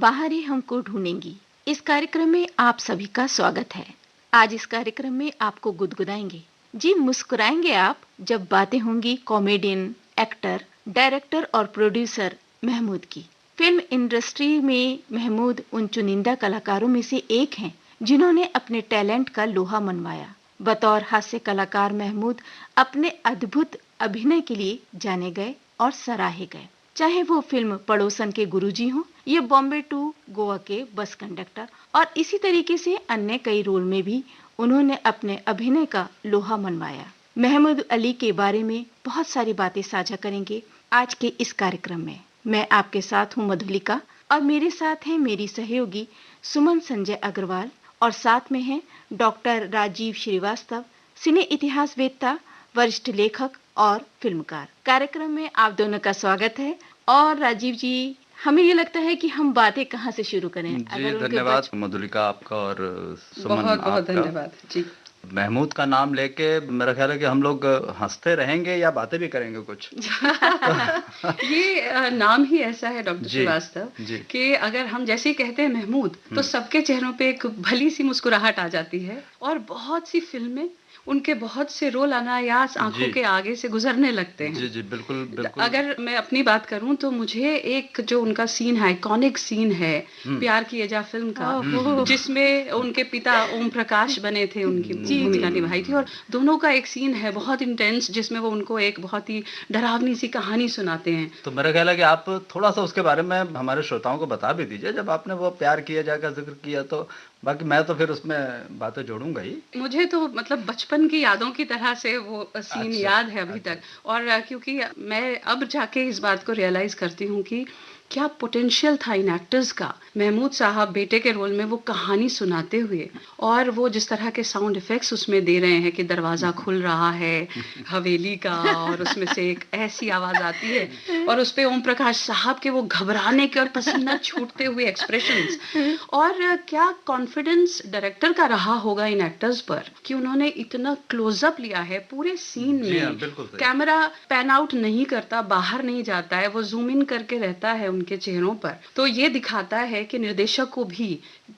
बाहर ही हमको ढूंढेंगी। इस कार्यक्रम में आप सभी का स्वागत है। आज इस कार्यक्रम में आपको गुदगुदाएंगे, जी मुस्कुराएंगे आप जब बातें होंगी कॉमेडियन, एक्टर, डायरेक्टर और प्रोड्यूसर महमूद की। फिल्म इंडस्ट्री में महमूद उन चुनिंदा कलाकारों में से एक हैं जिन्होंने अपने टैलेंट का लोहा मनवाया। बतौर हास्य कलाकार महमूद अपने अद्भुत अभिनय के लिए जाने गए और सराहे गए। चाहे वो फिल्म पड़ोसन के गुरुजी हों या बॉम्बे टू गोवा के बस कंडक्टर, और इसी तरीके से अन्य कई रोल में भी उन्होंने अपने अभिनय का लोहा मनवाया। महमूद अली के बारे में बहुत सारी बातें साझा करेंगे आज के इस कार्यक्रम में। मैं आपके साथ हूँ मधुलिका और मेरे साथ हैं मेरी सहयोगी सुमन संजय अग्रवाल और साथ में हैं डॉक्टर राजीव श्रीवास्तव, सिने इतिहासवेत्ता, वरिष्ठ लेखक और फिल्मकार। कार्यक्रम में आप दोनों का स्वागत है। और राजीव जी, हमें ये लगता है कि हम बातें कहाँ से शुरू करें? जी धन्यवाद मधुलिका आपका और सुमन बहुत आपका। बहुत धन्यवाद जी। महमूद का नाम लेके मेरा ख्याल है कि हम लोग हंसते रहेंगे या बातें भी करेंगे कुछ। ये नाम ही ऐसा है डॉक्टर श्रीवास्तव कि अगर हम जैसे ही कहते हैं महमूद तो सबके चेहरों पे एक भली सी मुस्कुराहट आ जाती है और बहुत सी फिल्में, उनके बहुत से रोल अनायास आंखों के आगे से गुजरने लगते हैं। जी जी बिल्कुल बिल्कुल। अगर मैं अपनी बात करूं तो मुझे एक जो उनका सीन है, आइकॉनिक सीन है प्यार किए जा फिल्म का, जिसमें उनके पिता ओम प्रकाश बने थे, उनकी भूमिका निभाई थी, और दोनों का एक सीन है बहुत इंटेंस जिसमें वो उनको एक बहुत ही डरावनी सी कहानी सुनाते हैं। तो मेरा ख्याल है कि आप थोड़ा सा उसके बारे में हमारे श्रोताओं को बता भी दीजिए। जब आपने वो प्यार किया जा का जिक्र किया तो बाकी मैं तो फिर उसमें बातें जोड़ूंगा ही। मुझे तो मतलब बचपन की यादों की तरह से वो सीन याद है अभी तक। और क्योंकि मैं अब जाके इस बात को रियलाइज करती हूँ कि क्या पोटेंशियल था इन एक्टर्स का। महमूद साहब बेटे के रोल में वो कहानी सुनाते हुए और वो जिस तरह के साउंड इफेक्ट्स उसमें दे रहे हैं कि दरवाजा खुल रहा है हवेली का और उसमें से एक ऐसी आवाज आती है और उस पे ओम प्रकाश साहब के वो घबराने के और पसीना छूटते हुए एक्सप्रेशंस, और क्या कॉन्फिडेंस डायरेक्टर का रहा होगा इन एक्टर्स पर कि उन्होंने इतना क्लोजअप लिया है पूरे सीन में। कैमरा पैन आउट नहीं करता, बाहर नहीं जाता है, वो जूम इन करके रहता है उनके चेहरों पर। तो ये दिखाता है कि निर्देशक को भी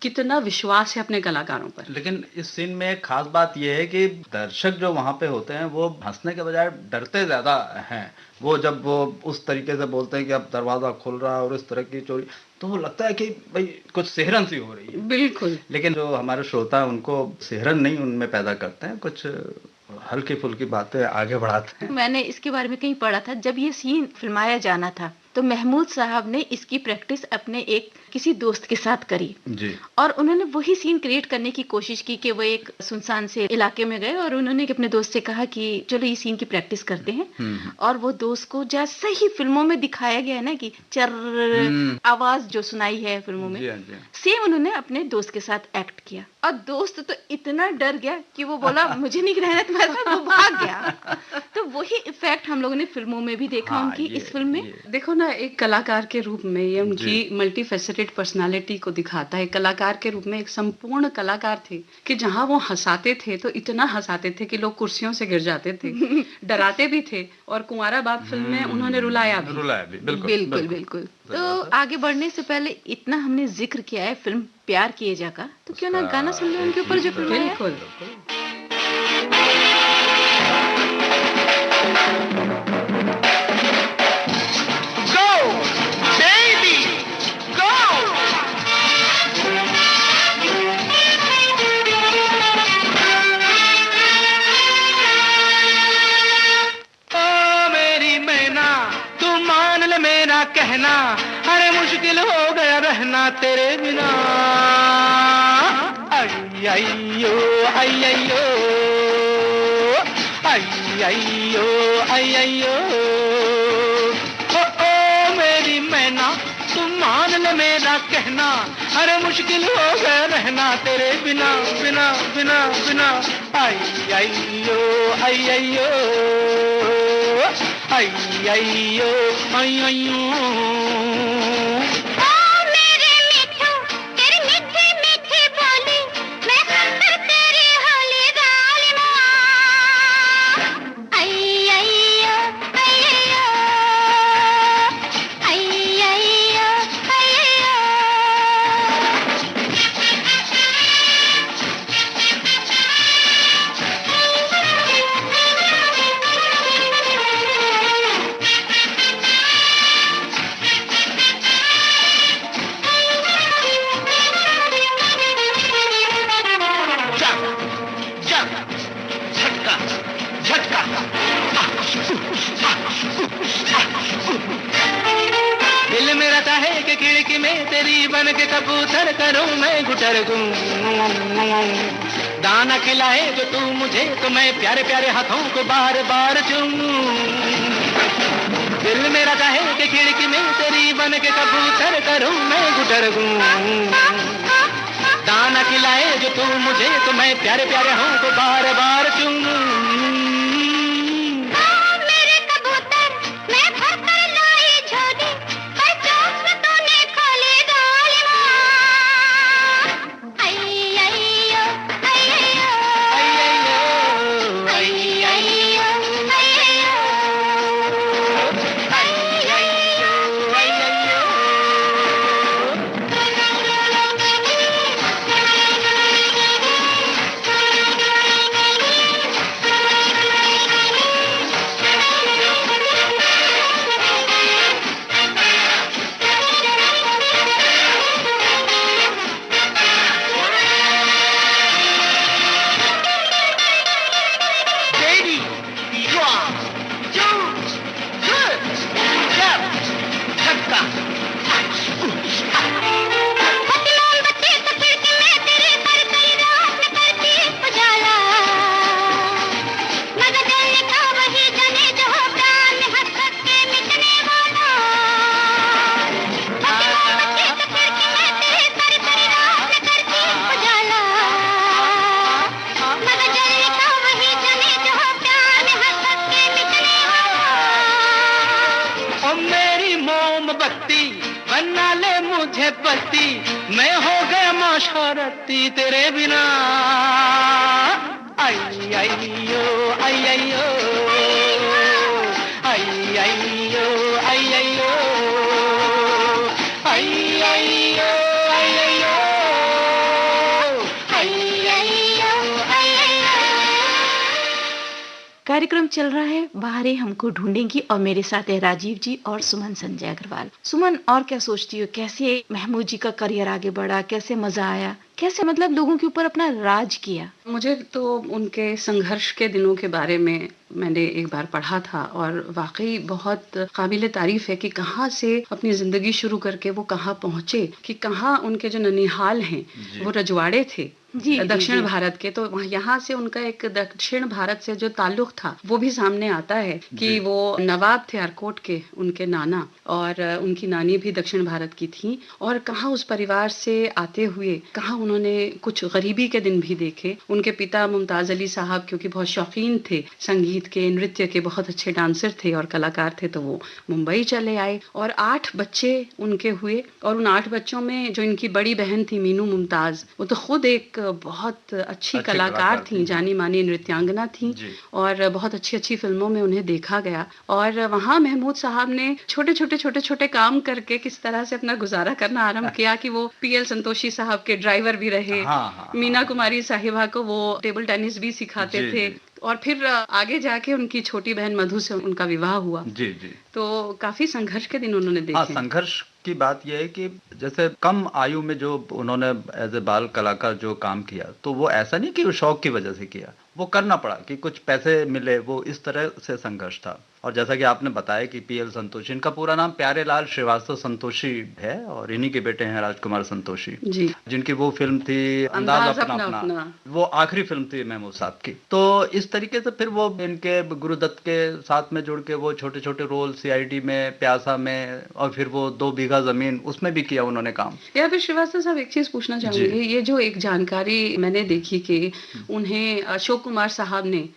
कितना विश्वास है अपने कलाकारों पर। लेकिन इस सीन में एक खास बात यह है कि दर्शक जो वहां पे होते हैं वो हंसने के बजाय डरते ज्यादा हैं। वो जब वो उस तरीके से बोलते हैं कि अब दरवाजा खुल रहा है और इस तरह की चोरी, तो वो लगता है कि भाई कुछ सिहरन सी हो रही है। बिल्कुल। लेकिन जो हमारे श्रोता हैं उनको सिहरन नहीं उनमें पैदा करते हैं, कुछ हल्की फुल्की बातें आगे बढ़ाते हैं। मैंने इसके बारे में कहीं पढ़ा था, जब ये सीन फिल्माया जाना था तो महमूद साहब ने इसकी प्रैक्टिस अपने एक किसी दोस्त के साथ करी जी। और उन्होंने वही सीन क्रिएट करने की कोशिश की कि वो एक सुनसान से इलाके में गए और उन्होंने अपने दोस्त से कहा कि चलो ये सीन की प्रैक्टिस करते हैं। और वो दोस्त को जैसे ही फिल्मों में दिखाया गया है ना कि चर आवाज जो सुनाई है फिल्मों में, सेम उन्होंने अपने दोस्त के साथ एक्ट किया और दोस्त तो इतना डर गया कि वो बोला मुझे नहीं रहना तुम्हारे साथ, वो भाग गया। तो वही इफेक्ट हम लोगों ने फिल्मों में भी देखा उनकी इस फिल्म में। देखो ना, एक कलाकार के रूप में ये उनकी मल्टी फेसेटेड पर्सनालिटी को दिखाता है। कलाकार के रूप में एक संपूर्ण कलाकार थे कि जहां वो हंसाते थे तो इतना हंसाते थे कि लोग कुर्सियों से गिर जाते थे, डराते भी थे, और कुंवारा बाप फिल्म में उन्होंने रुलाया भी। बिल्कुल बिल्कुल। तो आगे बढ़ने से पहले इतना हमने जिक्र किया है फिल्म प्यार किए जा का, तो क्यों ना गाना सुन लो उनके ऊपर जो फिल्म है। बिल्कुल। कहना अरे मुश्किल हो गया रहना तेरे बिना। अय्यो अय्यो अय्यो अय्यो ओ मेरी मैना तुम मान ले मेरा कहना अरे मुश्किल हो गया रहना तेरे बिना बिना बिना बिना। अय्यो अय्यो अय्यो अय्यो। बन के कबूतर करूं मैं गुटर गूं, दाना खिलाए जो तू मुझे तो मैं प्यारे प्यारे हाथों को बार बार चूमूं, दिल मेरा चाहे कि खिड़की में तेरी बन के कबूतर करूं मैं गुटर गूं, दाना खिलाए जो तू मुझे तो मैं प्यारे प्यारे हाथों को बार बार चूमूं। मैं हो गया माशरती तेरे बिना, आई आई यो आई आई यो आई आई यो आई आई यो आई आई यो आई आई यो आई आई यो आई आई यो। कार्यक्रम चल रहा है बाहरें हमको ढूंढेंगी और मेरे साथ है राजीव जी और सुमन संजय अग्रवाल। सुमन, और क्या सोचती हो, कैसे महमूद जी का करियर आगे बढ़ा, कैसे मजा आया, कैसे मतलब लोगों के ऊपर अपना राज किया? मुझे तो उनके संघर्ष के दिनों के बारे में मैंने एक बार पढ़ा था और वाकई बहुत काबिल तारीफ है कि कहाँ से अपनी जिंदगी शुरू करके वो कहाँ पहुंचे, कि कहाँ उनके जो ननिहाल हैं वो रजवाड़े थे दक्षिण भारत के, तो यहाँ से उनका एक दक्षिण भारत से जो ताल्लुक था वो भी सामने आता है कि वो नवाब थे आरकोट के, उनके नाना, और उनकी नानी भी दक्षिण भारत की थी, और कहाँ उस परिवार से आते हुए कहाँ उन्होंने कुछ गरीबी के दिन भी देखे। उनके पिता मुमताज अली साहब क्योंकि बहुत शौकीन थे संगीत के, नृत्य के, बहुत अच्छे डांसर थे और कलाकार थे, तो वो मुंबई चले आए और 8 बच्चे उनके हुए, और उन 8 बच्चों में जो इनकी बड़ी बहन थी मीनू मुमताज, वो तो खुद एक बहुत अच्छी कलाकार थी, जानी मानी नृत्यांगना थी, और बहुत अच्छी अच्छी फिल्मों में उन्हें देखा गया। और वहाँ महमूद साहब ने छोटे छोटे काम करके किस तरह से अपना गुजारा करना आरंभ किया कि वो पीएल संतोषी साहब के ड्राइवर भी रहे, मीना कुमारी साहिबा को वो टेबल टेनिस भी सिखाते थे, और फिर आगे जाके उनकी छोटी बहन मधु से उनका विवाह हुआ। जी जी। तो काफी संघर्ष के दिन उन्होंने देखे। हाँ, संघर्ष की बात यह है कि जैसे कम आयु में जो उन्होंने एज ए बाल कलाकार जो काम किया, तो वो ऐसा नहीं कि वो शौक की वजह से किया, वो करना पड़ा कि कुछ पैसे मिले, वो इस तरह से संघर्ष था। और जैसा कि आपने बताया कि पीएल संतोषी, इनका पूरा नाम प्यारेलाल श्रीवास्तव संतोषी है और इन्हीं के बेटे हैं राजकुमार संतोषी जी, जिनकी वो फिल्म थी अंदाज अपना अपना, वो आखिरी फिल्म थी महमूद साहब की। तो इस तरीके से फिर वो इनके गुरुदत्त के साथ में जुड़ के वो छोटे छोटे रोल सीआईडी में, प्यासा में, और फिर वो 2 बीघा जमीन, उसमें भी किया उन्होंने काम। या फिर श्रीवास्तव साहब एक चीज पूछना चाहूंगी, ये जो एक जानकारी मैंने देखी कि उन्हें अशोक कुमार साहब ने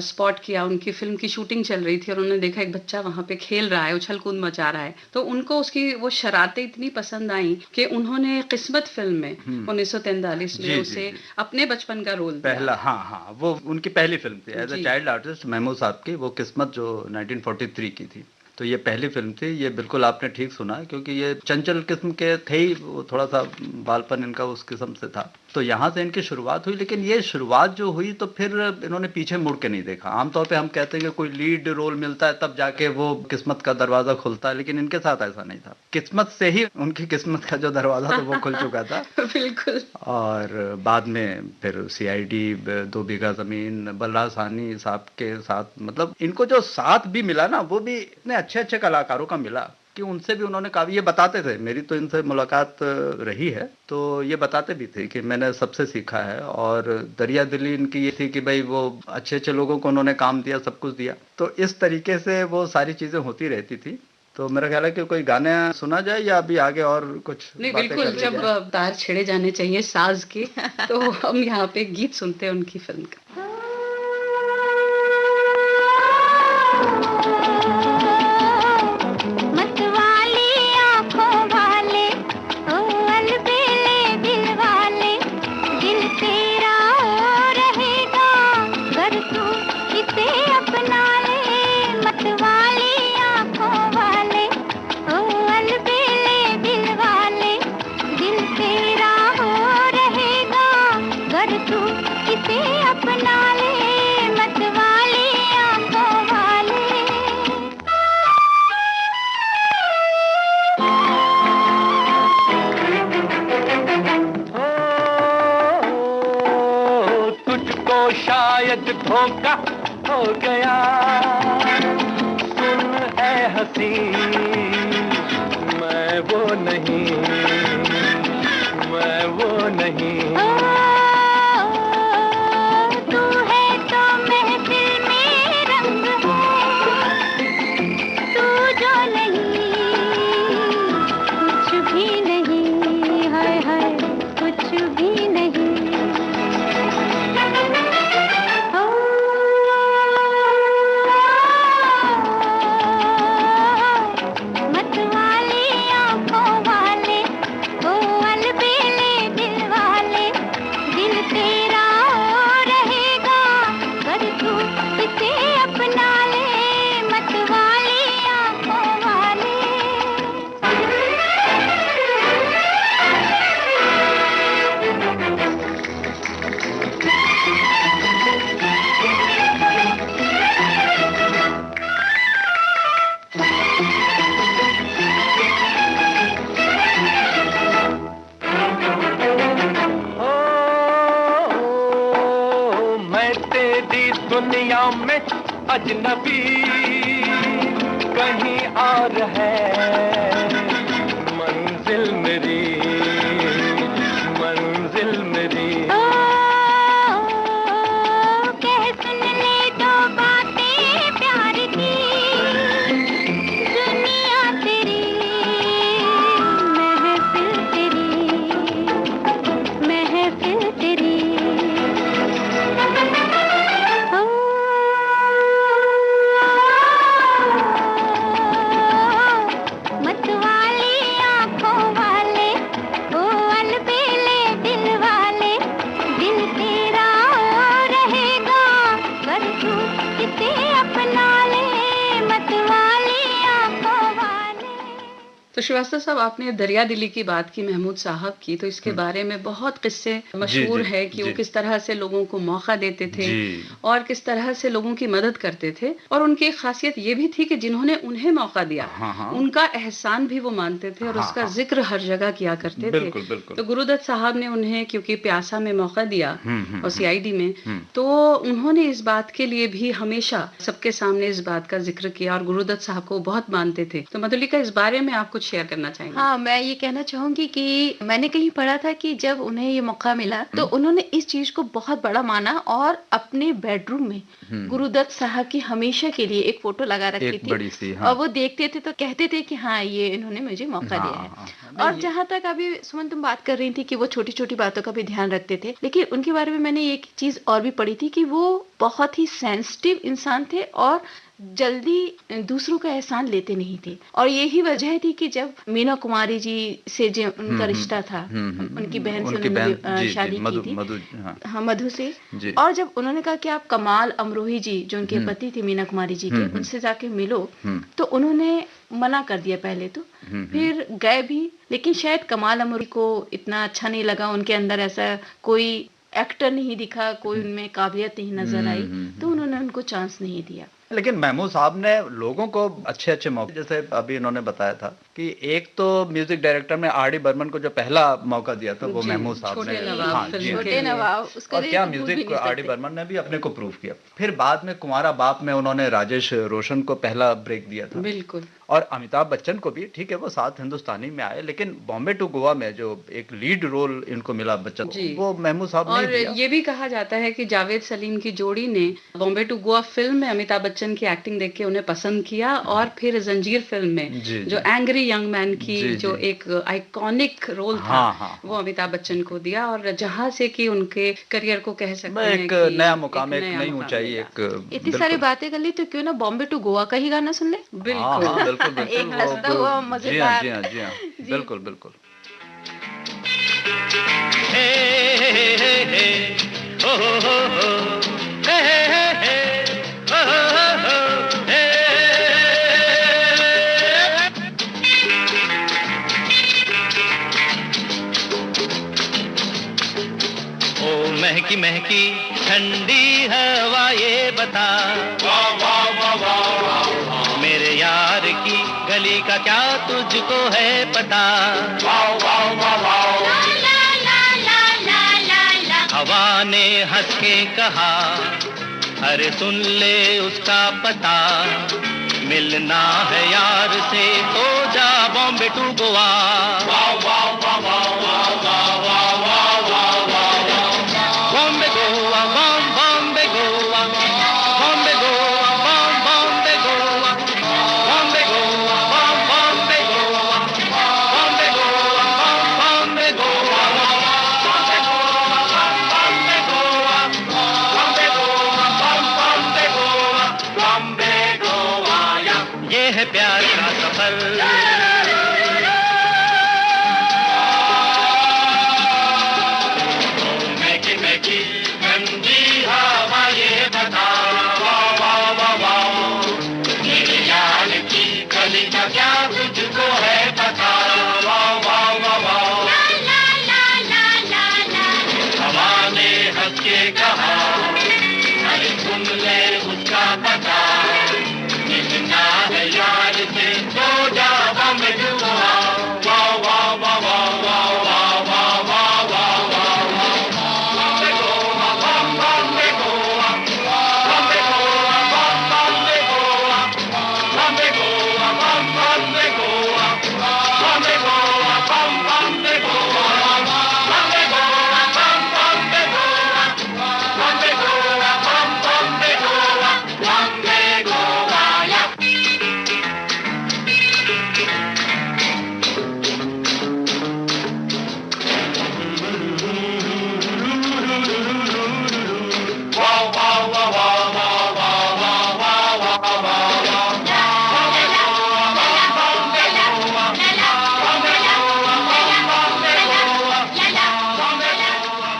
स्पॉट किया, उनकी फिल्म की शूटिंग चल रही थी और उन्होंने देखा एक बच्चा वहां पे खेल रहा है, उछल कूद मचा रहा है, तो उनको उसकी वो शरारतें इतनी पसंद आई कि उन्होंने किस्मत फिल्म में 1943 में उसे अपने बचपन का रोल पहला, हाँ, वो उनकी पहली फिल्म थी as a child artist Mehmood साहब की, वो किस्मत जो 1943 की थी। तो ये पहली फिल्म थी। ये बिल्कुल आपने ठीक सुना, क्योंकि ये चंचल किस्म के थे ही, थोड़ा सा बालपन इनका उस किस्म से था, तो यहाँ से इनकी शुरुआत हुई। लेकिन ये शुरुआत जो हुई तो फिर इन्होंने पीछे मुड़ के नहीं देखा। आमतौर पे हम कहते हैं कि कोई लीड रोल मिलता है तब जाके वो किस्मत का दरवाजा खुलता है, लेकिन इनके साथ ऐसा नहीं था। किस्मत से ही उनकी किस्मत का जो दरवाजा था वो खुल चुका था। बिल्कुल। और बाद में फिर सीआईडी, 2 बीघा जमीन, बलराज साहनी साहब के साथ, मतलब इनको जो साथ भी मिला ना, वो भी इतने अच्छे अच्छे कलाकारों का मिला कि उनसे भी उन्होंने कहा, ये बताते थे, मेरी तो इनसे मुलाकात रही है, तो ये बताते भी थे कि मैंने सबसे सीखा है, और दरिया दिली इनकी ये थी कि भाई वो अच्छे अच्छे लोगों को उन्होंने काम दिया, सब कुछ दिया, तो इस तरीके से वो सारी चीज़ें होती रहती थी। तो मेरा ख्याल है कि कोई गाने सुना जाए या अभी आगे और कुछ नहीं, बातें बिल्कुल, कर ली जब जाए? तार छेड़े जाने चाहिए साज के, तो हम यहाँ पे गीत सुनते हैं उनकी फिल्म का। मतवाली आंखों वाले, ओ अलबेले दिल वाले, दिल तेरा रहेगा अगर तू इसे अपना ले। मतवाली आंखों वाले, ओ अलबेले दिल वाले, दिल तेरा रहेगा अगर तू इसे अपना ले। मतवाली आंखों वाले। तुझको शायद धोखा हो गया, सुन ऐ हंसी, मैं वो नहीं, मैं वो नहीं। तू है तो महफिल में रंग हो, तू जो नहीं कुछ भी नहीं, हाय हाय कुछ भी नहीं। मतवाली आंखों वाले, ओ अलबेले दिल वाले, दिल तेरा रहेगा अगर तू इसे अपना ले। मतवाली आंखों वाले। मैं तेरी दुनिया में अजनबी, कहीं और है मंजिल मेरी, मंजिल मेरी। कह सुन ले दो बातें प्यार की, दुनिया तेरी महफिल तेरी, महफिल तेरी। मतवाली आंखों वाले, ओ अलबेले दिल वाले, दिल तेरा रहेगा अगर तू इसे अपना ले। मतवाली आंखों वाले। तो श्रीवास्तव साहब, आपने दरिया दिली की बात की, महमूद साहब की, तो इसके बारे में बहुत किस्से मशहूर जी, है कि वो जी। किस तरह से लोगों को मौका देते थे जी। और किस तरह से लोगों की मदद करते थे। और उनकी एक खासियत ये भी थी कि जिन्होंने उन्हें मौका दिया, हाँ, हाँ। उनका एहसान भी वो मानते थे और हाँ, उसका हाँ। जिक्र हर जगह किया करते थे। बिल्कुल, बिल्कुल। तो गुरुदत्त साहब ने उन्हें क्योंकि प्यासा में मौका दिया और सीआईडी में, हम्म। तो उन्होंने इस बात के लिए भी हमेशा सबके सामने इस बात का जिक्र किया और गुरुदत्त साहब को बहुत मानते थे। तो मधुलिका, इस बारे में आप कुछ शेयर करना चाहेंगे? हाँ, मैं ये कहना चाहूंगी कि मैंने कहीं पढ़ा था कि जब उन्हें ये मौका मिला तो उन्होंने इस चीज को बहुत बड़ा माना और अपने बेडरूम में गुरुदत्त साहब की हमेशा के लिए एक फोटो लगा रखी एक थी। बड़ी सी, हाँ। और वो देखते थे तो कहते थे कि हाँ, ये इन्होंने मुझे मौका हाँ, दिया है। हाँ। और जहाँ तक अभी सुमन तुम बात कर रही थी कि वो छोटी छोटी बातों का भी ध्यान रखते थे, लेकिन उनके बारे में मैंने एक चीज और भी पढ़ी थी कि वो बहुत ही सेंसिटिव इंसान थे और जल्दी दूसरों का एहसान लेते नहीं थे। और यही वजह थी कि जब मीना कुमारी जी से जो उनका रिश्ता था, उनकी बहन से उनकी उन्होंने बहन, जी, शादी जी, मधु, की थी। मधु, हाँ। हाँ, मधु से। जी। और जब उन्होंने कहा कि आप कमाल अमरोही जी, जो उनके पति थे मीना कुमारी जी के, उनसे जाके मिलो, तो उन्होंने मना कर दिया पहले तो, फिर गए भी, लेकिन शायद कमाल अमरोही को इतना अच्छा नहीं लगा, उनके अंदर ऐसा कोई एक्टर नहीं दिखा, कोई उनमें काबिलियत नहीं नजर आई, तो उन्होंने उनको चांस नहीं दिया। लेकिन महमूद साहब ने लोगों को अच्छे अच्छे मौके, जैसे अभी इन्होंने बताया था कि एक तो म्यूजिक डायरेक्टर में आर डी बर्मन को जो पहला मौका दिया था वो जी, महमूद साहब छोटे ने, नवाब हाँ, फिल्म जी, के छोटे लिए। नवाब, उसका और रेट क्या भूल भी म्यूजिक नहीं आर डी सकते। बर्मन ने भी अपने को प्रूव किया। फिर बाद में कुंवारा बाप में उन्होंने राजेश रोशन को पहला ब्रेक दिया था। बिल्कुल। और अमिताभ बच्चन को भी, ठीक है वो साथ हिंदुस्तानी में आए, लेकिन बॉम्बे टू गोवा में जो एक लीड रोल इनको मिला बच्चन जी। को, वो महमूद साहब ने और दिया। ये भी कहा जाता है कि जावेद सलीम की जोड़ी ने बॉम्बे टू गोवा फिल्म में अमिताभ बच्चन की एक्टिंग देख के उन्हें पसंद किया, और फिर जंजीर फिल्म में जी, जो जी। एंग्री यंग मैन की जी, जो जी। एक आइकॉनिक रोल था, हाँ, हाँ, वो अमिताभ बच्चन को दिया, और जहां से कि उनके करियर को कह सकते हैं एक कि नया मुकाम, एक नया नई मुकाम ऊंचाई, मिला। एक इतनी सारी बातें कर ली तो क्यों ना बॉम्बे टू गोवा का ही गाना सुन ले। हाँ बिल्कुल। हाँ बिल्कुल बिल्कुल, एक हंसता हुआ जी हाँ मजेदार। जी हाँ जी हाँ, जी। बिल्कुल बिल्कुल। हे हे हे हे हो हो हे हे हे हो हो हे ओ महकी महकी ठंडी हवा ये बता, मेरे यार की गली का क्या तुझको है पता। हवा ने हंस के कहा, अरे सुन ले उसका पता, मिलना है यार से तो जा बॉम्बे टू गोवा। बॉम्बे गोवा बॉम बॉम्बे गोवा, बॉम्बे गोवा बॉम बॉम्बे गोवा, बॉम्बे गोवा बॉम बॉम्बे गोवा, बॉम्बे गोवा बॉम बॉम्बे गोवा, बॉम्बे गोवा बॉम बॉम्बे गोवा, बॉम्बे गोवा बॉम बॉम्बे गोवा, बॉम्बे गोवा या। ये है प्यार का सफर, महकी ठंडी हवा ये बता, वाह वाह वाह वाह, मेरे यार की गली का क्या तुझको है पता। वाह वाह वाह वाह, हवा ने हंस के कहा, अरे सुन ले उसका पता, मिलना है यार से तो जा बॉम्बे टू गोवा। वाह वाह वाह वाह वाह वाह वाह वाह वाह वाह वाह, बॉम्बे गोवा बॉम बॉम्बे गोवा, बॉम्बे गोवा बॉम बॉम्बे गोवा, बॉम्बे गोवा बॉम बॉम्बे गोवा, बॉम्बे गोवा बॉम बॉम्बे गोवा, बॉम्बे गोवा बॉम बॉम्बे गोवा, बॉम्बे गोवा बॉम बॉम्बे गोवा, बॉम्बे गोवा या। वाह वाह वाह वाह वाह वाह वाह वाह वाह वाह वाह, बॉम्बे गोवा बॉम बॉम्बे गोवा, बॉम्बे गोवा बॉम बॉम्बे गोवा, बॉम्बे गोवा।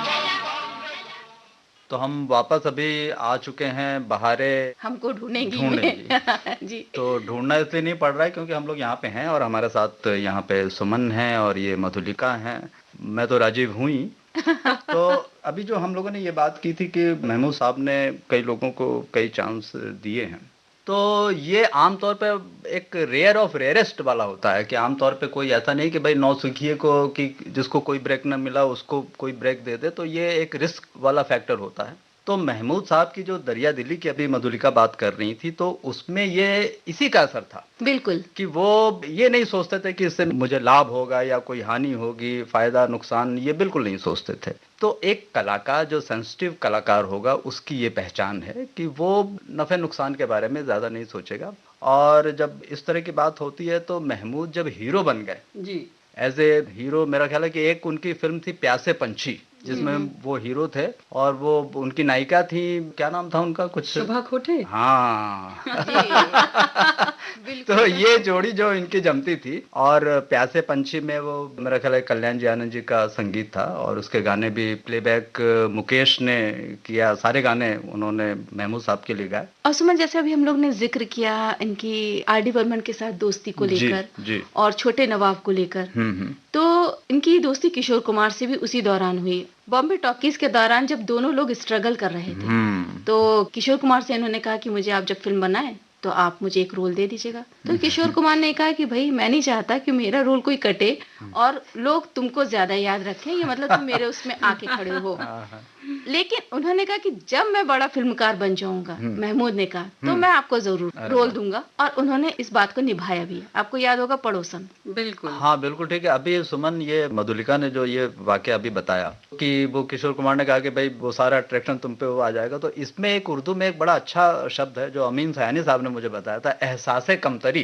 तो हम वापस अभी आ चुके हैं बहारे हमको ढूंढेंगी ढूंढेंगी। में। जी। तो ढूंढना इसलिए नहीं पड़ रहा है क्योंकि हम लोग यहाँ पे हैं और हमारे साथ यहाँ पे सुमन है और ये मधुलिका हैं, मैं तो राजीव हूँ ही। तो अभी जो हम लोगों ने ये बात की थी कि महमूद साहब ने कई लोगों को कई चांस दिए हैं, तो ये आमतौर पे एक रेयर ऑफ रेयरेस्ट वाला होता है कि आमतौर पे कोई ऐसा नहीं कि भाई नौसिखिए को कि जिसको कोई ब्रेक न मिला उसको कोई ब्रेक दे दे, तो ये एक रिस्क वाला फैक्टर होता है। तो महमूद साहब की जो दरिया दिली की अभी मधुलिका बात कर रही थी, तो उसमें ये इसी का असर था बिल्कुल। कि वो ये नहीं सोचते थे कि इससे मुझे लाभ होगा या कोई हानि होगी, फायदा नुकसान, ये बिल्कुल नहीं सोचते थे। तो एक कलाकार जो सेंसिटिव कलाकार होगा उसकी ये पहचान है कि वो नफे नुकसान के बारे में ज्यादा नहीं सोचेगा। और जब इस तरह की बात होती है तो महमूद जब हीरो बन गए जी। एज ए हीरो, मेरा ख्याल है कि एक उनकी फिल्म थी प्यासे पंछी जिसमें वो हीरो थे और वो उनकी नायिका थी, क्या नाम था उनका कुछ, शोभा खोटे। हाँ बिल्कुल। तो ये जोड़ी जो इनकी जमती थी, और प्यासे पंछी में वो मेरा ख्याल है कल्याण जी आनंद जी का संगीत था और उसके गाने भी प्लेबैक मुकेश ने किया, सारे गाने उन्होंने महमूद साहब के लिए गाए। और सुमन, जैसे अभी हम लोग ने जिक्र किया इनकी आर.डी. बर्मन के साथ दोस्ती को जी, लेकर जी। और छोटे नवाब को लेकर, तो इनकी दोस्ती किशोर कुमार से भी उसी दौरान हुई। बॉम्बे टॉकीज के दौरान जब दोनों लोग स्ट्रगल कर रहे थे, तो किशोर कुमार से इन्होंने कहा कि मुझे आप जब फिल्म बनाए तो आप मुझे एक रोल दे दीजिएगा। तो किशोर कुमार ने कहा कि भाई मैं नहीं चाहता कि मेरा रोल कोई कटे और लोग तुमको ज्यादा याद रखें, ये मतलब तुम मेरे उसमें आके खड़े हो। लेकिन उन्होंने कहा कि जब मैं बड़ा फिल्मकार बन जाऊंगा, महमूद ने कहा, तो मैं आपको जरूर रोल दूंगा, और उन्होंने इस बात को निभाया भी। आपको याद होगा पड़ोसन। बिल्कुल। हाँ बिल्कुल ठीक है। अभी सुमन, ये मधुलिका ने जो ये वाकया अभी बताया कि वो किशोर कुमार ने कहा कि भाई वो सारा अट्रैक्शन तुम पे वो आ जाएगा, तो इसमें एक उर्दू में एक बड़ा अच्छा शब्द है जो अमीन सयानी साहब ने मुझे बताया था, एहसासे कमतरी।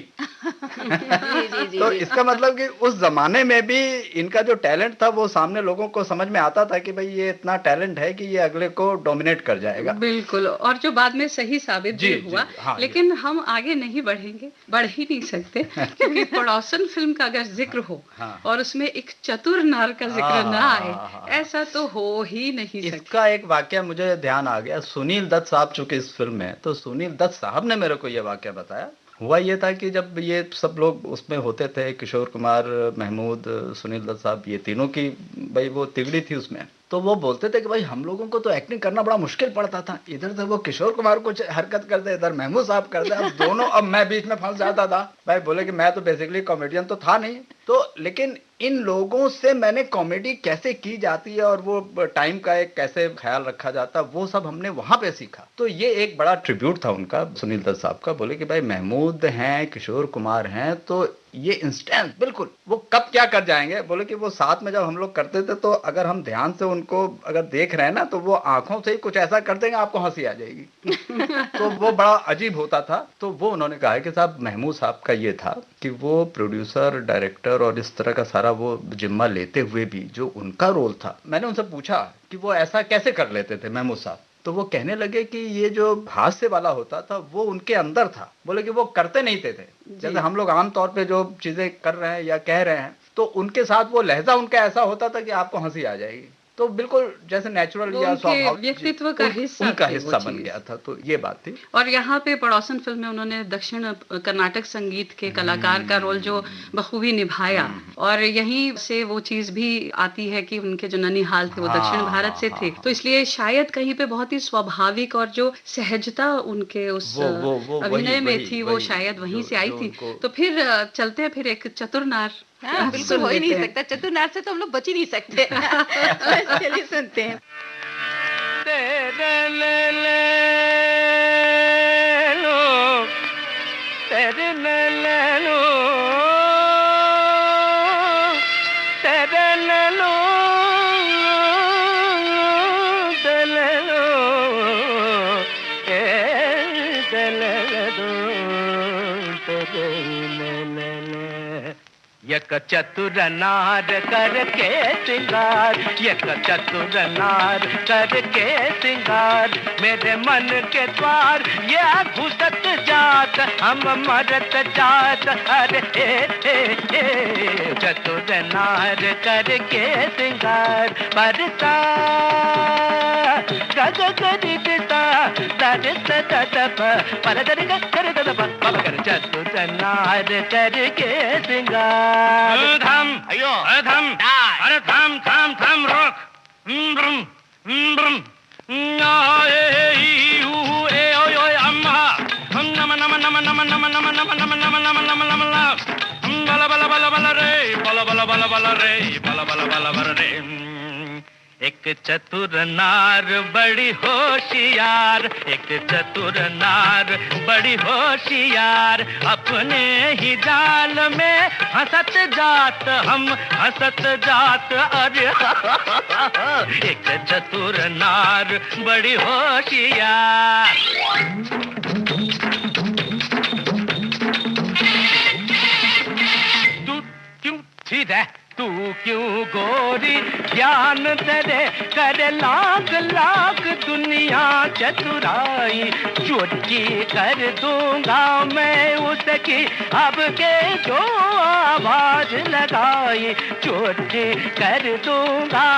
तो इसका मतलब कि उस जमाने में भी इनका जो टैलेंट था वो सामने लोगों को समझ में आता था कि भाई ये इतना टैलेंट है कि ये अगले को डोमिनेट कर जाएगा। बिल्कुल, और जो बाद में सही साबित भी हुआ। हाँ, लेकिन हम आगे नहीं बढ़ेंगे, बढ़ ही नहीं सकते, क्योंकि पड़ोसन फिल्म का अगर जिक्र हो और उसमें एक चतुर नार का जिक्र ना आए, ऐसा तो हो ही नहीं सकता। इसका एक वाकया मुझे ध्यान आ गया। सुनील दत्त साहब चूंकि इस फिल्म में, तो सुनील दत्त साहब ने मेरे को ये वाकया बताया। हुआ ये था कि जब ये सब लोग उसमें होते थे, किशोर कुमार, महमूद, सुनील दत्त साहब, ये तीनों की भाई वो तिगड़ी थी उसमें, तो वो बोलते थे कि भाई हम लोगों को तो एक्टिंग करना बड़ा मुश्किल पड़ता था। इधर से वो किशोर कुमार कुछ हरकत करते, इधर महमूद साहब करते, अब दोनों, अब मैं बीच में फंस जाता था। भाई बोले कि मैं तो बेसिकली कॉमेडियन तो था नहीं, तो लेकिन इन लोगों से मैंने कॉमेडी कैसे की जाती है और वो टाइम का एक कैसे ख्याल रखा जाता, वो सब हमने वहां पे सीखा। तो ये एक बड़ा ट्रिब्यूट था उनका, सुनील दत्त साहब का। बोले कि भाई महमूद हैं, किशोर कुमार हैं, तो ये इंस्टेंट बिल्कुल वो कब क्या कर जाएंगे। बोले कि वो साथ में जब हम लोग करते थे, तो अगर हम ध्यान से उनको अगर देख रहे हैं ना, तो वो आंखों से ही कुछ ऐसा कर देंगे, आपको हंसी आ जाएगी। तो वो बड़ा अजीब होता था। तो वो उन्होंने कहा कि साहब महमूद साहब का ये था कि वो प्रोड्यूसर, डायरेक्टर और इस तरह का सारा वो जिम्मा लेते हुए भी जो उनका रोल था, मैंने उनसे पूछा कि वो ऐसा कैसे कर लेते थे महमूद साहब, तो वो कहने लगे कि ये जो हास्य वाला होता था वो उनके अंदर था। बोले कि वो करते नहीं थे जैसे हम लोग आमतौर पे जो चीजें कर रहे हैं या कह रहे हैं, तो उनके साथ वो लहजा उनका ऐसा होता था कि आपको हंसी आ जाएगी। तो बिल्कुल जैसे नेचुरल या स्वाभाविक व्यक्तित्व का हिस्सा, उनका हिस्सा बन गया था। तो ये बात थी। और यहाँ पे पड़ोसन फिल्म में उन्होंने दक्षिण कर्नाटक संगीत के कलाकार का रोल जो बखूबी निभाया, और यहीं से वो चीज भी आती है कि उनके जो ननिहाल थे वो दक्षिण भारत से थे, तो इसलिए शायद कहीं पे बहुत ही स्वाभाविक और जो सहजता उनके उस अभिनय में थी, वो शायद वहीं से आई थी। तो फिर चलते हैं फिर एक चतुर नार। हाँ, बिल्कुल हो ही नहीं सकता, चतुर नार से तो हम लोग बच ही नहीं सकते। चलिए सुनते हैं। तेरे ले लो, तेरे ले लो, तेरे ले लो, तेरे लो, तेरे लो, तेरे ले लो। एक चतुर नार करके सिंगार, एक चतुर नार करके सिंगार, मेरे मन के द्वार ये घुसत जात, हम मरत जात, अरे चतुर नार करके सिंगार, बरसा गग गरिता दरस ददप पर दर कर ददप बाबा कर, चतुर नार करके सिंगार। थम, अयो, थम, अरे थम थम थम, रोक, ब्रम, ब्रम, अम्मा, नम नम नम नम नम नम नम नम नम नम नम नम नम, बला बला बला बला रे, बला बला बला बला रे, बला बला बला बला रे। एक चतुर नार बड़ी होशियार, एक चतुर नार बड़ी होशियार, अपने ही जाल में हंसत जात, हम हंसत जात, अरे एक चतुर नार बड़ी होशियार। तू क्यों थी दे, तू क्यों गोरी ज्ञान तेरे करे लाख लाख दुनिया चतुराई, चुटकी कर दूंगा मैं उसकी अब के जो आवाज लगाई, चुटकी कर दूंगा।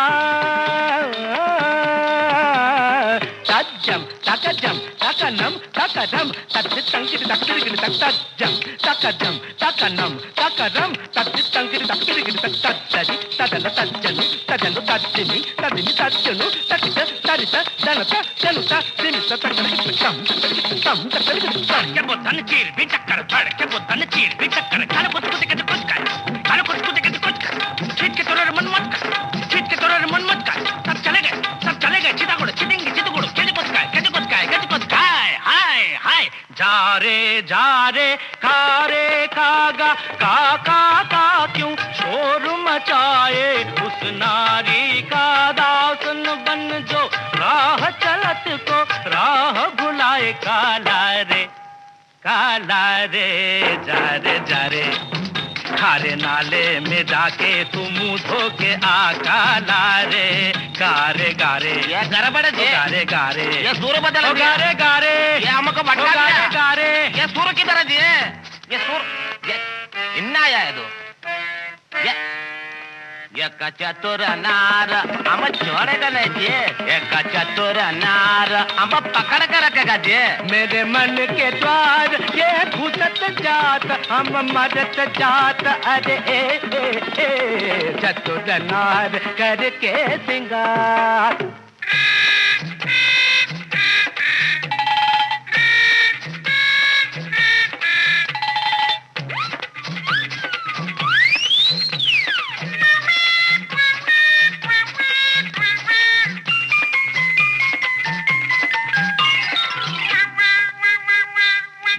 तजम तकजम तकनम तकदम तत्तंगिर तकदिर तकजम तकजम तकनम तकदम तत्तंगिर तकदिर तत्तजि तदल तज्जनु तदल तज्जनि तदिनि तज्जनु तकित तरित दनत दनुत दिनित तकदम तम तकदम के बुद्धन चीर भी चक्कर फड़, के बुद्धन चीर भी चक्कर, खाने कुछ कुछ के कुछ कर, खाने कुछ कुछ के कुछ कर, छीट के तोरा मन मत कर, छीट के तोरा मन मत कर, सब चले गए, सीता को कागा का क्यों शोर मचाए उस नारी का दासन बन जो राह चलत को राह भुलाए काला रे जा रे खारे नाले में जाके तू मुंह धो के आ काला रे गारे गारे ये गड़बड़ जे गारे ये सुर बदल ओ गारे गारे ये हमको भटका गारे दिया। गारे ये सुर की तरह दिए ये सुर ये इन्ना आया है तो ये चतुर नार हम छोड़ेगा नहीं जी ये चतुर नार हम पकड़ कर रखेगा जी मेरे मन के द्वार ये घुसत जात हम मरत जात अरे ए चतुर नार करके सिंगार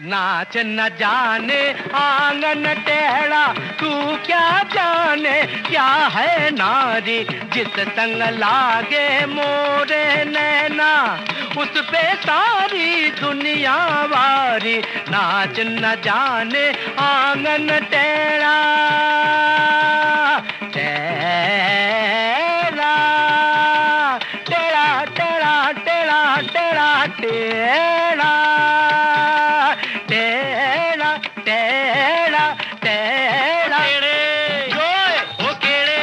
नाच न जाने आंगन टेढ़ा तू क्या जाने क्या है नारी जिस संग लागे मोरे नैना उस पे सारी दुनिया वारी नाच न जाने आंगन टेढ़ा टेढ़ा टेढ़ा टेढ़ा टेढ़ा टेढ़ा टेढ़ा टेढ़ा टेढ़ा टेढ़ा ओ केड़े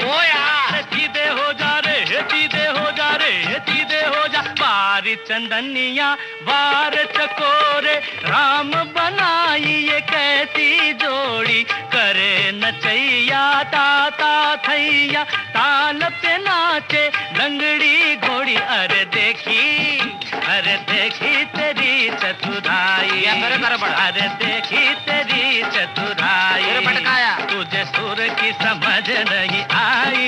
ओ यार सीधे हो जा रे सीधे हो जा रे सीधे हो जा बारी चंदनिया बार चकोरे राम बनाई ये कैसी जोड़ी करे नचैया ताता थैया ताल पे नाचे लंगड़ी घोड़ी अरे देखी तेरी चतुराई ये मेरे घर पर अरे देखी तेरी चतुराई मेरे भटकाया तुझे सुर की समझ नहीं आई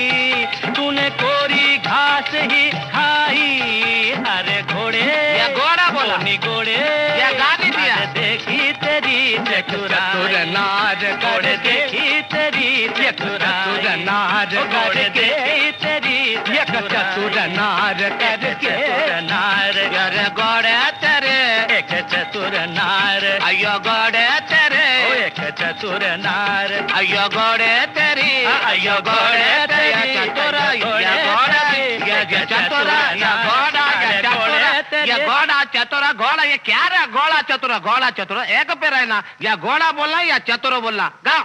तूने कोरी घास ही खाई अरे घोड़े ये घोड़ा बोला नी घोड़े ये गाली दिया अरे देखी तेरी चतुराई नार घोड़े देखी तेरी चतुराई नार घोड़े देखी तेरी चतुर नार करके नार अरे घोड़े तेरे एक चतुर नार अयो घोड़े तेरे ओ एक चतुर नार अयो घोड़े तेरी अयो घोड़े तेरी चतुर घोड़े ये चतुर ये घोड़ा ये घोड़ा चतुर घोड़ा ये क्या रहा घोड़ा चतुर एक पे रहना या घोड़ा बोलना या चतुर बोलना गाओ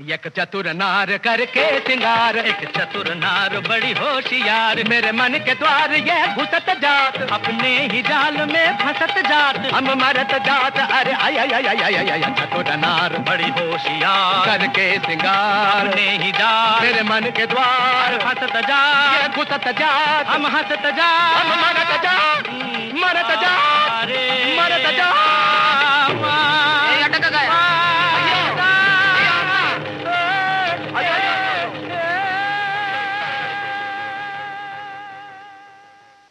एक चतुर नार करके सिंगार एक चतुर नार बड़ी होशियार मेरे मन के द्वार ये घुसत जात अपने ही जाल में फंसत जात हम मरत जात अरे आय आय आय आय आय आय चतुर नार बड़ी होशियार करके सिंगार अपने ही जाल मेरे मन के द्वार फंसत जात ये घुसत जात हम हंसत जात हम मरत जात मरत जात ये अटक गया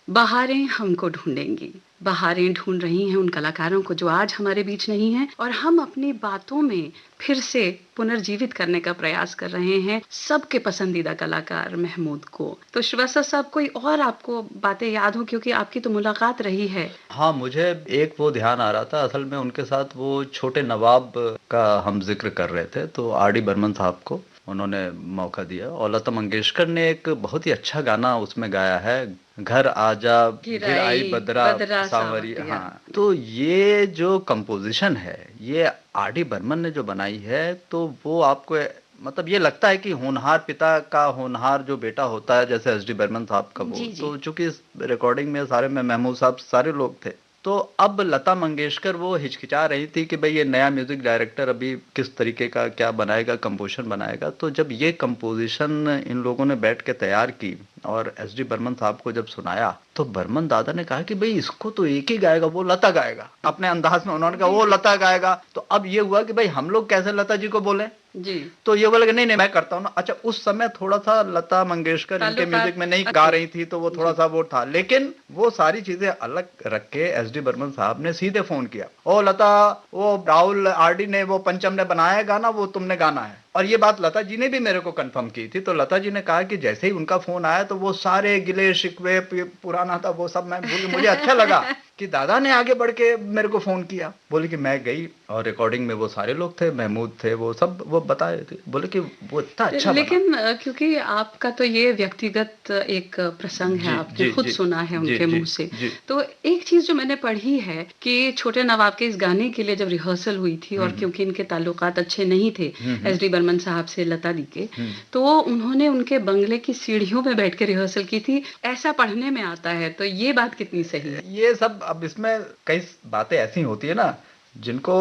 बहारें हमको ढूंढेंगी। बहारें ढूंढ रही हैं उन कलाकारों को जो आज हमारे बीच नहीं हैं और हम अपनी बातों में फिर से पुनर्जीवित करने का प्रयास कर रहे हैं सबके पसंदीदा कलाकार महमूद को। तो श्रीवास्तव साहब कोई और आपको बातें याद हो क्योंकि आपकी तो मुलाकात रही है। हाँ, मुझे एक वो ध्यान आ रहा था, असल में उनके साथ वो छोटे नवाब का हम जिक्र कर रहे थे तो आर डी बर्मन साहब को उन्होंने मौका दिया और लता मंगेशकर ने एक बहुत ही अच्छा गाना उसमें गाया है, घर आजा गिराई बदरा सांवरी। हाँ, तो ये जो कंपोजिशन है ये आर डी बर्मन ने जो बनाई है तो वो आपको मतलब ये लगता है कि होनहार पिता का होनहार जो बेटा होता है जैसे एस डी बर्मन साहब का वो। तो चूंकि इस रिकॉर्डिंग में सारे में महमूद साहब सारे लोग थे तो अब लता मंगेशकर वो हिचकिचा रही थी कि भाई ये नया म्यूजिक डायरेक्टर अभी किस तरीके का क्या बनाएगा, कंपोजिशन बनाएगा। तो जब ये कंपोजिशन इन लोगों ने बैठ के तैयार की और एस डी बर्मन साहब को जब सुनाया तो बर्मन दादा ने कहा कि भाई इसको तो एक ही गाएगा, वो लता गाएगा अपने अंदाज में। उन्होंने कहा वो लता गाएगा। तो अब ये हुआ कि भाई हम लोग कैसे लता जी को बोले, जी। तो ये बोला कि नहीं नहीं मैं करता हूँ ना। अच्छा, उस समय थोड़ा सा लता मंगेशकर इनके ताल्लुकात म्यूजिक में नहीं अच्छे। गा रही थी, तो वो थोड़ा सा वो था, लेकिन वो सारी चीजें अलग रख के एस डी बर्मन साहब ने सीधे फोन किया, ओ लता, वो राहुल आरडी ने, वो पंचम ने बनाया है गाना, वो तुमने गाना है। और ये बात लता जी ने भी मेरे को कंफर्म की थी। तो लता जी ने कहा कि जैसे ही उनका फोन आया तो वो सारे गिले शिकवे पुराना था वो सब मैं भूल गई। मुझे अच्छा लगा कि दादा ने आगे बढ़ के मेरे को फोन किया। बोले कि मैं गई और रिकॉर्डिंग में वो सारे लोग थे, महमूद थे, वो सब वो बताए थे। बोले कि वो इतना अच्छा बना। लेकिन क्योंकि आपका तो ये व्यक्तिगत एक प्रसंग है, जी, आपने जी, खुद जी, सुना है जी, उनके जी, मुंह से। जी। तो एक चीज जो मैंने पढ़ी है कि छोटे नवाब के इस गाने के लिए जब रिहर्सल हुई थी, और क्योंकि इनके ताल्लुकात अच्छे नहीं थे एस डी बर्मन साहब से, लता दी के, तो उन्होंने उनके बंगले की सीढ़ियों में बैठ के रिहर्सल की थी, ऐसा पढ़ने में आता है। तो ये बात कितनी सही है? ये सब अब इसमें कई बातें ऐसी होती है ना जिनको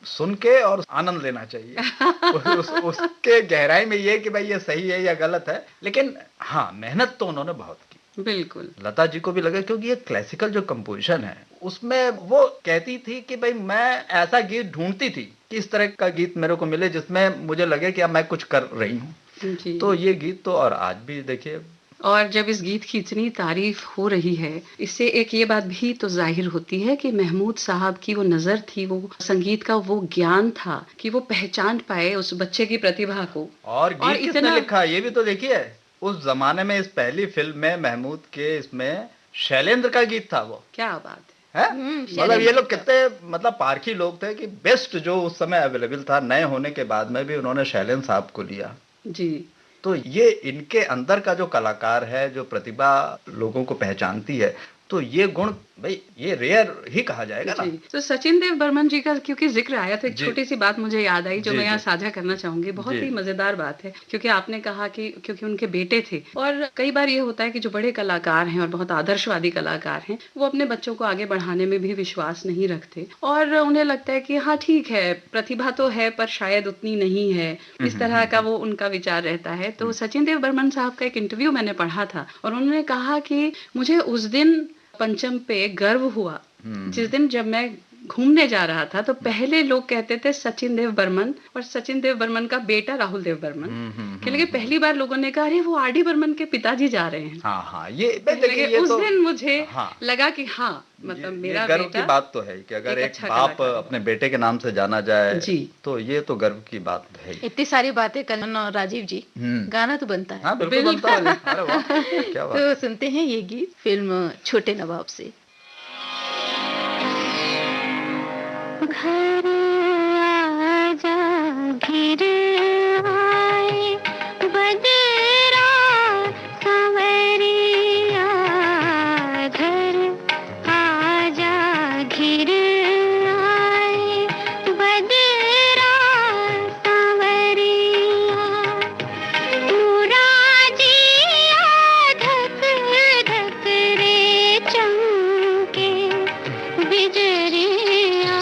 सुन के और आनंद लेना चाहिए। उसके गहराई में ये कि भाई ये सही है या गलत है, लेकिन हाँ मेहनत तो उन्होंने बहुत की। बिल्कुल। लता जी को भी लगा, क्योंकि ये क्लासिकल जो कंपोजिशन है उसमें वो कहती थी कि भाई मैं ऐसा गीत ढूंढती थी कि इस तरह का गीत मेरे को मिले जिसमें मुझे लगे कि अब मैं कुछ कर रही हूँ। जी। तो ये गीत तो, और आज भी देखिए। और जब इस गीत की इतनी तारीफ हो रही है, इससे एक ये बात भी तो जाहिर होती है कि महमूद साहब की वो नजर थी, वो संगीत का वो ज्ञान था कि वो पहचान पाए उस बच्चे की प्रतिभा को। और गीत किसने लिखा ये भी तो देखिए। उस जमाने में इस पहली फिल्म में महमूद के इसमें शैलेंद्र का गीत था वो। क्या बात है मतलब ये लोग कितने मतलब पारखी लोग थे कि बेस्ट जो उस समय अवेलेबल था, नए होने के बाद में भी उन्होंने शैलेंद्र साहब को लिया। जी। तो ये इनके अंदर का जो कलाकार है, जो प्रतिभा लोगों को पहचानती है, तो ये गुण भाई ये रेयर ही कहा जाएगा ना। तो सचिन देव बर्मन जी का क्योंकि जिक्र आया तो एक जी। छोटी सी बात मुझे याद आई जो जी, मैं यहाँ जी। साझा करना चाहूंगी। बहुत जी। ही मजेदार बात है, क्योंकि आपने कहा कि क्योंकि उनके बेटे थे, और कई बार ये होता है कि जो बड़े कलाकार हैं और बहुत आदर्शवादी कलाकार हैं, वो अपने बच्चों को आगे बढ़ाने में भी विश्वास नहीं रखते, और उन्हें लगता है कि हाँ ठीक है, प्रतिभा तो है पर शायद उतनी नहीं है, इस तरह का वो उनका विचार रहता है। तो सचिन देव बर्मन साहब का एक इंटरव्यू मैंने पढ़ा था, और उन्होंने कहा कि मुझे उस दिन पंचम पे गर्व हुआ जिस दिन जब मैं घूमने जा रहा था, तो पहले लोग कहते थे सचिन देव बर्मन, और सचिन देव बर्मन का बेटा राहुल देव बर्मन। लेकिन पहली बार लोगों ने कहा अरे वो आर डी बर्मन के पिताजी जा रहे हैं। हाँ हाँ, ये देखिए ये उस तो दिन मुझे हाँ, लगा कि हाँ मतलब मेरा गर्व बेटा की बात तो है कि अगर एक एक अच्छा बाप कलाकार है। अपने बेटे के नाम से जाना जाए जी। तो ये तो गर्व की बात है ही। इतनी सारी बातें कलन और राजीव जी, गाना तो बनता है। हाँ बिल्कुल बनता है। अरे वाह क्या बात। तो सुनते हैं ये गीत फिल्म छोटे नवाब से। घर आजा घिर आए बदरा सांवरिया, घर आजा घिर आए बदरा सांवरिया, मुराजिया धक धक रे चमके बिजरिया,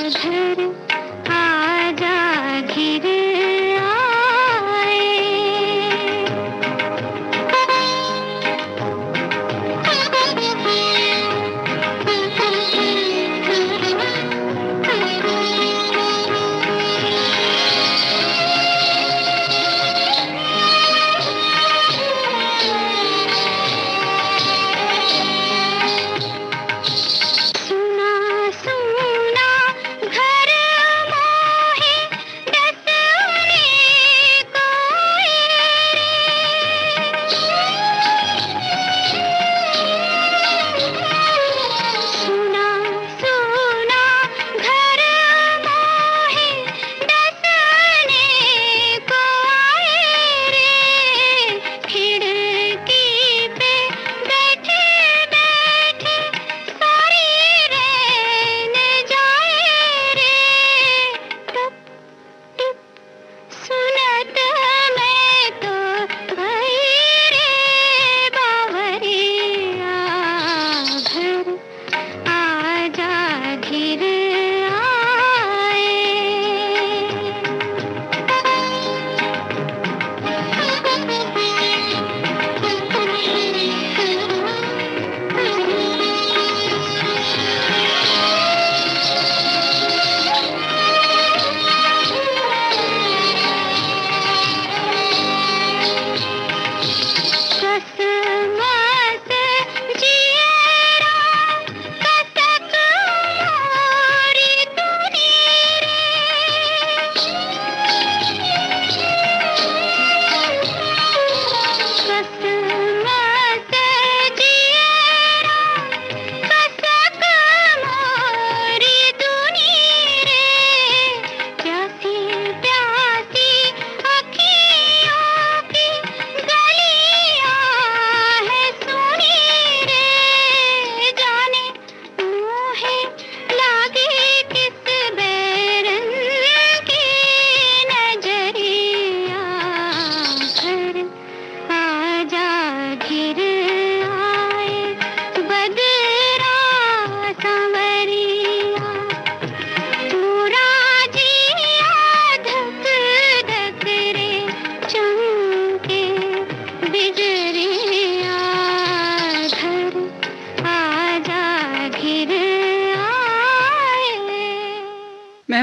घर आजा घिर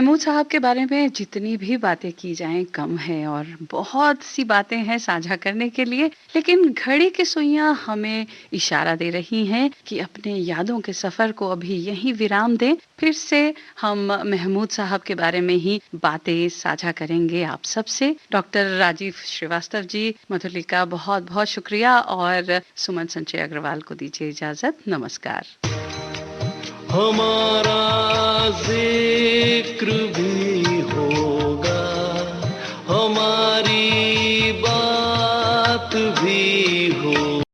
महमूद साहब के बारे में जितनी भी बातें की जाएं कम है, और बहुत सी बातें हैं साझा करने के लिए, लेकिन घड़ी की सुइयां हमें इशारा दे रही हैं कि अपने यादों के सफर को अभी यहीं विराम दें। फिर से हम महमूद साहब के बारे में ही बातें साझा करेंगे आप सबसे। डॉक्टर राजीव श्रीवास्तव जी, मधुलिका, बहुत बहुत शुक्रिया, और सुमन संचय अग्रवाल को दीजिए इजाजत। नमस्कार। हमारा जिक्र भी होगा, हमारी बात भी होगी।